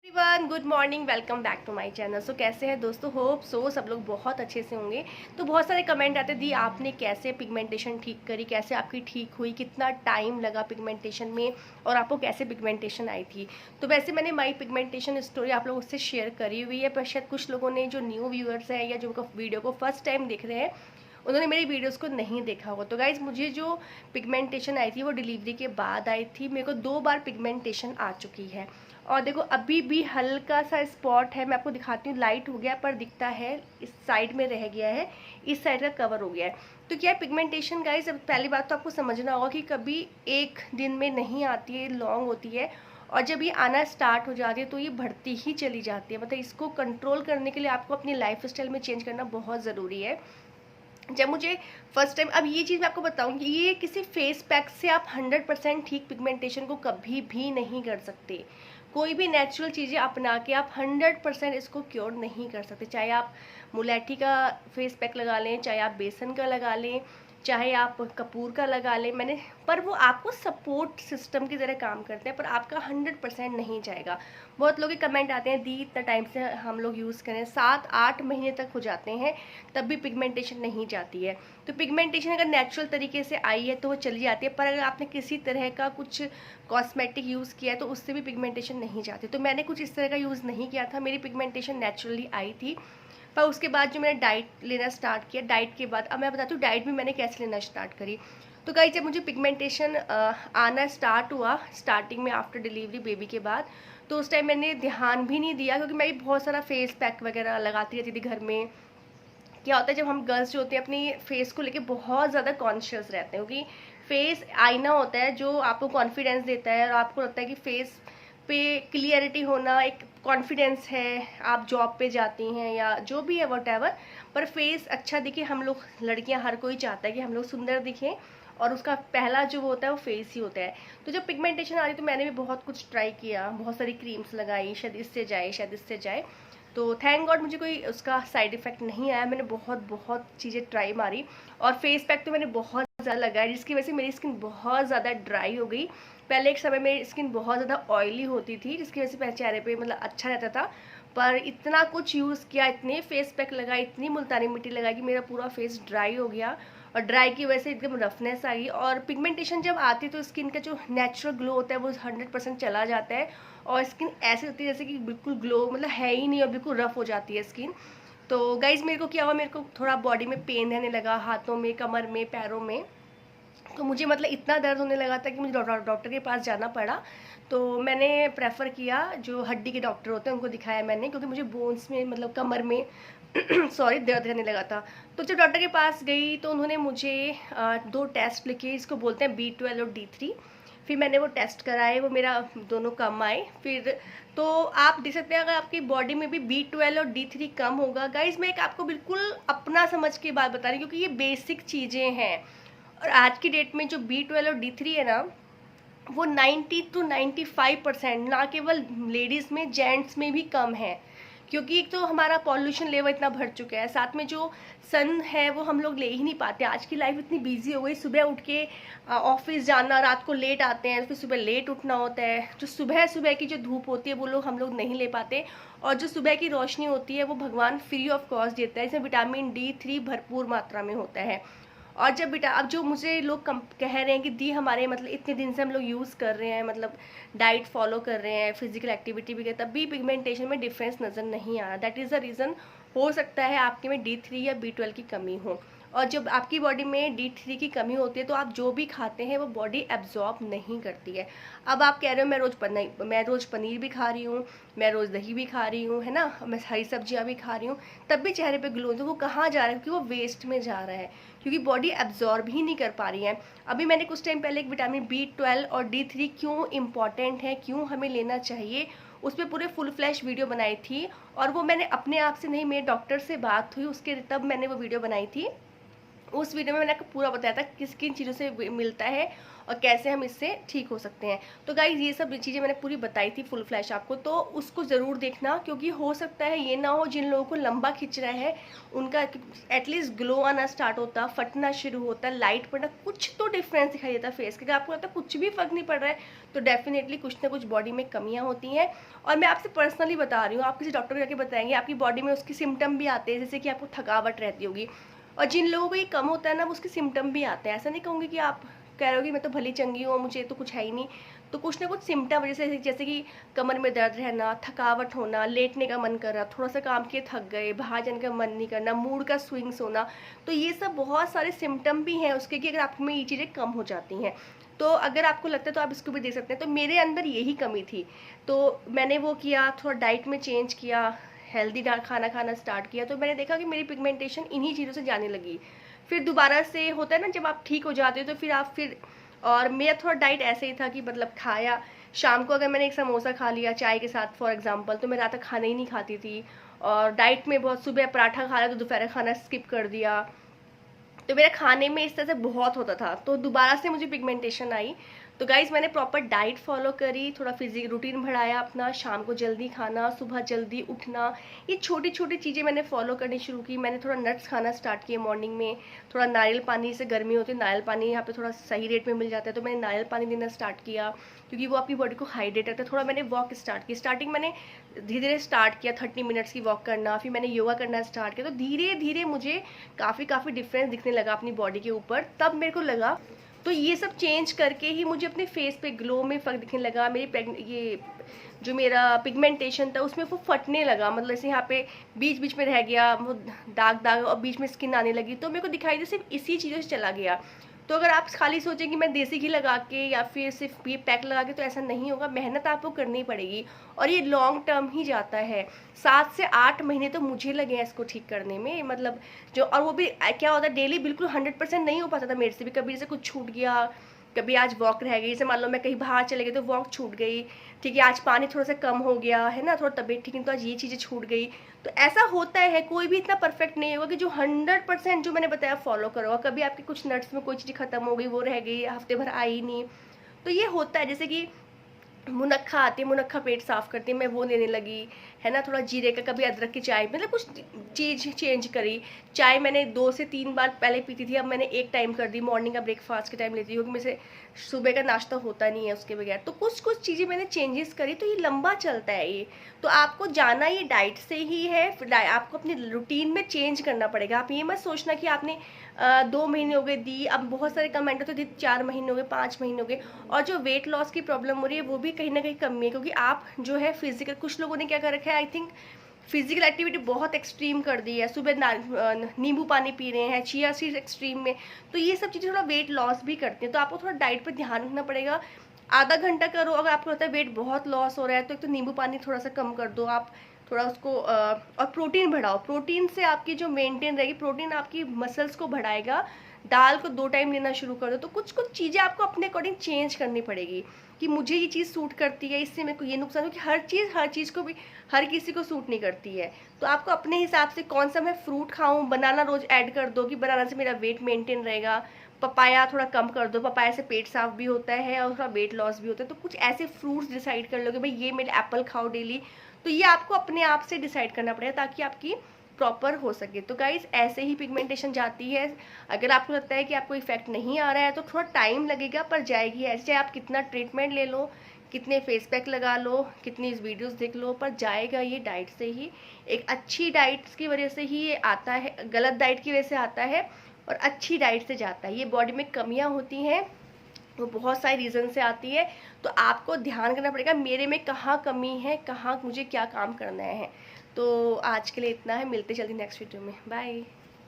Everyone, good morning. Welcome back to my channel. So कैसे हैं दोस्तों? होप सो सब लोग बहुत अच्छे से होंगे। तो बहुत सारे कमेंट आते दी आपने कैसे पिगमेंटेशन ठीक करी, कैसे आपकी ठीक हुई, कितना टाइम लगा पिगमेंटेशन में और आपको कैसे पिगमेंटेशन आई थी। तो वैसे मैंने माई पिगमेंटेशन स्टोरी आप लोगों से शेयर करी हुई है, पर शायद कुछ लोगों ने जो न्यू व्यूअर्स हैं या जो वीडियो को फर्स्ट टाइम देख रहे हैं उन्होंने मेरी वीडियोस को नहीं देखा होगा। तो गाइज, मुझे जो पिगमेंटेशन आई थी वो डिलीवरी के बाद आई थी। मेरे को 2 बार पिगमेंटेशन आ चुकी है और देखो अभी भी हल्का सा स्पॉट है। मैं आपको दिखाती हूँ, लाइट हो गया पर दिखता है, इस साइड में रह गया है, इस साइड का कवर हो गया है। तो क्या है पिगमेंटेशन गाइज? अब पहली बात तो आपको समझना होगा कि कभी एक दिन में नहीं आती है, लॉन्ग होती है और जब ये आना स्टार्ट हो जाती है तो ये बढ़ती ही चली जाती है। मतलब इसको कंट्रोल करने के लिए आपको अपनी लाइफ स्टाइल में चेंज करना बहुत ज़रूरी है। जब मुझे फर्स्ट टाइम, अब ये चीज़ मैं आपको बताऊंगी, ये किसी फेस पैक से आप 100% ठीक पिगमेंटेशन को कभी भी नहीं कर सकते। कोई भी नेचुरल चीज़ें अपना के आप 100% इसको क्योर नहीं कर सकते। चाहे आप मुलेठी का फेस पैक लगा लें, चाहे आप बेसन का लगा लें, चाहे आप कपूर का लगा लें, मैंने पर वो आपको सपोर्ट सिस्टम की तरह काम करते हैं, पर आपका 100% नहीं जाएगा। बहुत लोग कमेंट आते हैं दी इतना टाइम से हम लोग यूज़ करें, 7-8 महीने तक हो जाते हैं तब भी पिगमेंटेशन नहीं जाती है। तो पिगमेंटेशन अगर नेचुरल तरीके से आई है तो वो चली जाती है, पर अगर आपने किसी तरह का कुछ कॉस्मेटिक यूज़ किया है तो उससे भी पिगमेंटेशन नहीं जाती। तो मैंने कुछ इस तरह का यूज़ नहीं किया था, मेरी पिगमेंटेशन नेचुरली आई थी। पर उसके बाद जो मैंने डाइट लेना स्टार्ट किया, डाइट के बाद अब मैं बताती हूँ डाइट भी मैंने कैसे लेना स्टार्ट करी। तो गाइस, जब मुझे पिगमेंटेशन आना स्टार्ट हुआ स्टार्टिंग में आफ्टर डिलीवरी बेबी के बाद, तो उस टाइम मैंने ध्यान भी नहीं दिया क्योंकि मैं भी बहुत सारा फेस पैक वगैरह लगाती रहती थी घर में। क्या होता है जब हम गर्ल्स जो होते हैं अपनी फेस को लेके बहुत ज़्यादा कॉन्शियस रहते हैं, क्योंकि फेस आईना होता है जो आपको कॉन्फिडेंस देता है और आपको लगता है कि फेस पे क्लियरिटी होना एक कॉन्फिडेंस है। आप जॉब पे जाती हैं या जो भी है वट, पर फेस अच्छा दिखे, हम लोग लड़कियां हर कोई चाहता है कि हम लोग सुंदर दिखें और उसका पहला जो होता है वो फेस ही होता है। तो जब पिगमेंटेशन आ रही तो मैंने भी बहुत कुछ ट्राई किया, बहुत सारी क्रीम्स लगाई, शायद इससे जाए शायद इससे जाए। तो थैंक गॉड मुझे कोई उसका साइड इफेक्ट नहीं आया। मैंने बहुत बहुत चीज़ें ट्राई मारी और फेस पैक तो मैंने बहुत ज़्यादा लगाया जिसकी वजह से मेरी स्किन बहुत ज़्यादा ड्राई हो गई। पहले एक समय मेरी स्किन बहुत ज़्यादा ऑयली होती थी जिसकी वजह से मेरे चेहरे पे मतलब अच्छा रहता था, पर इतना कुछ यूज़ किया, इतने फेस पैक लगाए, इतनी मुल्तानी मिट्टी लगाई कि मेरा पूरा फेस ड्राई हो गया और ड्राई की वजह से एकदम रफनेस आ गई। और पिगमेंटेशन जब आती है तो स्किन का जो नेचुरल ग्लो होता है वो 100% चला जाता है और स्किन ऐसे होती है जैसे कि बिल्कुल ग्लो मतलब है ही नहीं और बिल्कुल रफ हो जाती है स्किन। तो गाइज, मेरे को क्या हुआ, मेरे को थोड़ा बॉडी में पेन रहने लगा, हाथों में, कमर में, पैरों में। तो मुझे मतलब इतना दर्द होने लगा था कि मुझे डॉक्टर के पास जाना पड़ा। तो मैंने प्रेफर किया जो हड्डी के डॉक्टर होते हैं उनको दिखाया मैंने, क्योंकि मुझे बोन्स में मतलब कमर में सॉरी दर्द रहने लगा था। तो जब डॉक्टर के पास गई तो उन्होंने मुझे 2 टेस्ट लिखे, इसको बोलते हैं B12 और D3। फिर मैंने वो टेस्ट कराए, वो मेरा दोनों कम आए। फिर तो आप देख सकते हैं अगर आपकी बॉडी में भी B12 और D3 कम होगा, गाइज मैं एक आपको बिल्कुल अपना समझ के बात बता रही हूँ क्योंकि ये बेसिक चीज़ें हैं। और आज की डेट में जो B12 और D3 है ना, वो 90 to 95% ना केवल लेडीज़ में, जेंट्स में भी कम है। क्योंकि एक तो हमारा पॉल्यूशन लेवल इतना बढ़ चुका है, साथ में जो सन है वो हम लोग ले ही नहीं पाते। आज की लाइफ इतनी बिजी हो गई, सुबह उठ के ऑफिस जाना, रात को लेट आते हैं, फिर सुबह लेट उठना होता है। जो सुबह सुबह की जो धूप होती है वो लोग हम लोग नहीं ले पाते, और जो सुबह की रोशनी होती है वो भगवान फ्री ऑफ कॉस्ट देता है। इसमें विटामिन D3 भरपूर मात्रा में होता है। और जब बेटा अब जो मुझे लोग कह रहे हैं कि दी हमारे मतलब इतने दिन से हम लोग यूज़ कर रहे हैं, मतलब डाइट फॉलो कर रहे हैं, फिजिकल एक्टिविटी भी कर, तब भी पिगमेंटेशन में डिफरेंस नज़र नहीं आ रहा। दैट इज़ द रीज़न, हो सकता है आपके में D3 या B12 की कमी हो। और जब आपकी बॉडी में D3 की कमी होती है तो आप जो भी खाते हैं वो बॉडी एब्जॉर्ब नहीं करती है। अब आप कह रहे हो मैं रोज़ पनीर भी खा रही हूँ, मैं रोज़ दही भी खा रही हूँ, है ना, मैं हरी सब्जियाँ भी खा रही हूँ, तब भी चेहरे पे ग्लो, तो वो कहाँ जा रहा है? क्योंकि वो वेस्ट में जा रहा है, क्योंकि बॉडी एब्जॉर्ब ही नहीं कर पा रही है। अभी मैंने कुछ टाइम पहले एक विटामिन B12 और D3 क्यों इम्पॉर्टेंट है, क्यों हमें लेना चाहिए, उस पर पूरे फुल फ्लैश वीडियो बनाई थी। और वो मैंने अपने आप से नहीं, मेरे डॉक्टर से बात हुई उसके तब मैंने वो वीडियो बनाई थी। उस वीडियो में मैंने आपको पूरा बताया था किस किन चीज़ों से मिलता है और कैसे हम इससे ठीक हो सकते हैं। तो गाइज़ ये सब चीज़ें मैंने पूरी बताई थी फुल फ्लैश आपको, तो उसको ज़रूर देखना, क्योंकि हो सकता है ये ना हो जिन लोगों को लंबा खिंच रहा है उनका एटलीस्ट ग्लो आना स्टार्ट होता, फटना शुरू होता, लाइट पड़ना, कुछ तो डिफरेंस दिखाई देता फेस के। अगर आपको लगता है कुछ भी फर्क नहीं पड़ रहा है तो डेफिनेटली कुछ ना कुछ बॉडी में कमियाँ होती हैं। और मैं आपसे पर्सनली बता रही हूँ, आप किसी डॉक्टर को जाके बताएंगे आपकी बॉडी में उसकी सिम्टम भी आते हैं, जैसे कि आपको थकावट रहती होगी, और जिन लोगों को ये कम होता है ना, वो उसके सिम्टम भी आते हैं। ऐसा नहीं कहूँगी कि आप कह रहे हो कि मैं तो भली चंगी हूँ, मुझे तो कुछ है ही नहीं। तो कुछ ना कुछ सिम्टम जैसे कि कमर में दर्द रहना, थकावट होना, लेटने का मन कर रहा, थोड़ा सा काम किए थक गए, बाहर जाने का मन नहीं करना, मूड का स्विंग्स होना, तो ये सब बहुत सारे सिम्टम भी हैं उसके, कि अगर आप में ये चीज़ें कम हो जाती हैं। तो अगर आपको लगता है तो आप इसको भी देख सकते हैं। तो मेरे अंदर यही कमी थी, तो मैंने वो किया, थोड़ा डाइट में चेंज किया, हेल्दी खाना खाना स्टार्ट किया, तो मैंने देखा कि मेरी पिगमेंटेशन इन्हीं चीज़ों से जाने लगी। फिर दोबारा से होता है ना, जब आप ठीक हो जाते हो तो फिर आप फिर, और मेरा थोड़ा डाइट ऐसे ही था कि मतलब खाया, शाम को अगर मैंने एक समोसा खा लिया चाय के साथ फॉर एग्जांपल, तो मैं रात तक खाना ही नहीं खाती थी। और डाइट में बहुत, सुबह पराठा खा लिया तो दोपहर खाना स्किप कर दिया, तो मेरे खाने में इस तरह से बहुत होता था, तो दोबारा से मुझे पिगमेंटेशन आई। तो गाइज मैंने प्रॉपर डाइट फॉलो करी, थोड़ा फिजिक रूटीन बढ़ाया अपना, शाम को जल्दी खाना, सुबह जल्दी उठना, ये छोटी छोटी चीज़ें मैंने फॉलो करनी शुरू की। मैंने थोड़ा नट्स खाना स्टार्ट किए मॉर्निंग में, थोड़ा नारियल पानी, से गर्मी होती है नारियल पानी यहाँ पे थोड़ा सही रेट में मिल जाता है, तो मैंने नारियल पानी देना स्टार्ट किया, क्योंकि वो आपकी बॉडी को हाइड्रेट रखता है। थोड़ा मैंने वॉक स्टार्ट की, स्टार्टिंग मैंने धीरे धीरे स्टार्ट किया 30 मिनट्स की वॉक करना, फिर मैंने योगा करना स्टार्ट किया, तो धीरे धीरे मुझे काफ़ी डिफरेंस दिखने लगा अपनी बॉडी के ऊपर। तब मेरे को लगा, तो ये सब चेंज करके ही मुझे अपने फेस पे ग्लो में फ़र्क दिखने लगा। मेरी ये जो मेरा पिगमेंटेशन था उसमें वो फटने लगा, मतलब जैसे यहाँ पे बीच बीच में रह गया वो दाग दाग, और बीच में स्किन आने लगी, तो मेरे को दिखाई दे सिर्फ इसी चीज़ों से चला गया। तो अगर आप खाली सोचें कि मैं देसी घी लगा के या फिर सिर्फ ये पैक लगा के, तो ऐसा नहीं होगा, मेहनत आपको करनी पड़ेगी, और ये लॉन्ग टर्म ही जाता है। 7 से 8 महीने तो मुझे लगे हैं इसको ठीक करने में, मतलब जो, और वो भी क्या होता है, डेली बिल्कुल 100% नहीं हो पाता था मेरे से भी, कभी जैसे कुछ छूट गया, कभी आज वॉक रह गई, जैसे मान लो मैं कहीं बाहर चले गई तो वॉक छूट गई, ठीक है, आज पानी थोड़ा सा कम हो गया है ना, थोड़ा तबीयत ठीक नहीं, तो आज ये चीज़ें छूट गई। तो ऐसा होता है, कोई भी इतना परफेक्ट नहीं होगा कि जो 100% जो मैंने बताया फॉलो करोगा। कभी आपकी कुछ नट्स में कोई चीज़ खत्म हो गई, वो रह गई, हफ्ते भर आई नहीं, तो ये होता है। जैसे कि मुनक्खा आती है, मुनक्खा पेट साफ करती है, मैं वो लेने लगी, है ना, थोड़ा जीरे का, कभी अदरक की चाय, मतलब कुछ चीज़ चेंज करी। चाय मैंने 2 से 3 बार पहले पीती थी, अब मैंने एक टाइम कर दी, मॉर्निंग का ब्रेकफास्ट के टाइम लेती हूँ, क्योंकि मेरे से सुबह का नाश्ता होता नहीं है उसके बगैर। तो कुछ कुछ चीज़ें मैंने चेंजेस करी, तो ये लंबा चलता है ये। तो आपको जाना ये डाइट से ही है, फिर आपको अपनी रूटीन में चेंज करना पड़ेगा। आप ये मत सोचना कि आपने 2 महीने हो गए दी, अब बहुत सारे कमेंट होते थे 4 महीने हो गए, 5 महीने हो गए। और जो वेट लॉस की प्रॉब्लम हो रही है वो भी कहीं ना कहीं कमी है, क्योंकि आप जो है फिजिकल, कुछ लोगों ने क्या कर रखा है, आई थिंक फिजिकल एक्टिविटी बहुत एक्सट्रीम कर दी है, सुबह नींबू पानी पी रहे हैं, चिया सीड्स एक्सट्रीम में, तो ये सब चीज़ें थोड़ा वेट लॉस भी करती हैं। तो आपको थोड़ा डाइट पर ध्यान रखना पड़ेगा। आधा घंटा करो, अगर आपको लगता है वेट बहुत लॉस हो रहा है तो एक तो नींबू पानी थोड़ा सा कम कर दो आप, थोड़ा उसको और प्रोटीन बढ़ाओ। प्रोटीन से आपकी जो मेंटेन रहेगी, प्रोटीन आपकी मसल्स को बढ़ाएगा। दाल को 2 टाइम लेना शुरू कर दो। तो कुछ कुछ चीज़ें आपको अपने अकॉर्डिंग चेंज करनी पड़ेगी, कि मुझे ये चीज़ सूट करती है, इससे मेरे को ये नुकसान हो, कि हर चीज़ को भी हर किसी को सूट नहीं करती है। तो आपको अपने हिसाब से कौन सा मैं फ्रूट खाऊं, बनाना रोज ऐड कर दो कि बनाना से मेरा वेट मेंटेन रहेगा, पपाया थोड़ा कम कर दो, पपाया से पेट साफ भी होता है और थोड़ा वेट लॉस भी होता है। तो कुछ ऐसे फ्रूट्स डिसाइड कर लो कि भाई ये मेरे एप्पल खाओ डेली। तो ये आपको अपने आप से डिसाइड करना पड़ेगा ताकि आपकी प्रॉपर हो सके। तो गाइज ऐसे ही पिगमेंटेशन जाती है। अगर आपको लगता है कि आपको इफेक्ट नहीं आ रहा है तो थोड़ा टाइम लगेगा, पर जाएगी। ऐसे आप कितना ट्रीटमेंट ले लो, कितने फेस पैक लगा लो, कितनी वीडियोस देख लो, पर जाएगा ये डाइट से ही। एक अच्छी डाइट की वजह से ही ये आता है, गलत डाइट की वजह से आता है, और अच्छी डाइट से जाता है। ये बॉडी में कमियां होती हैं वो बहुत सारे रीज़न से आती है, तो आपको ध्यान करना पड़ेगा मेरे में कहाँ कमी है, कहाँ मुझे क्या काम करना है। तो आज के लिए इतना है, मिलते जल्दी नेक्स्ट वीडियो में, बाय।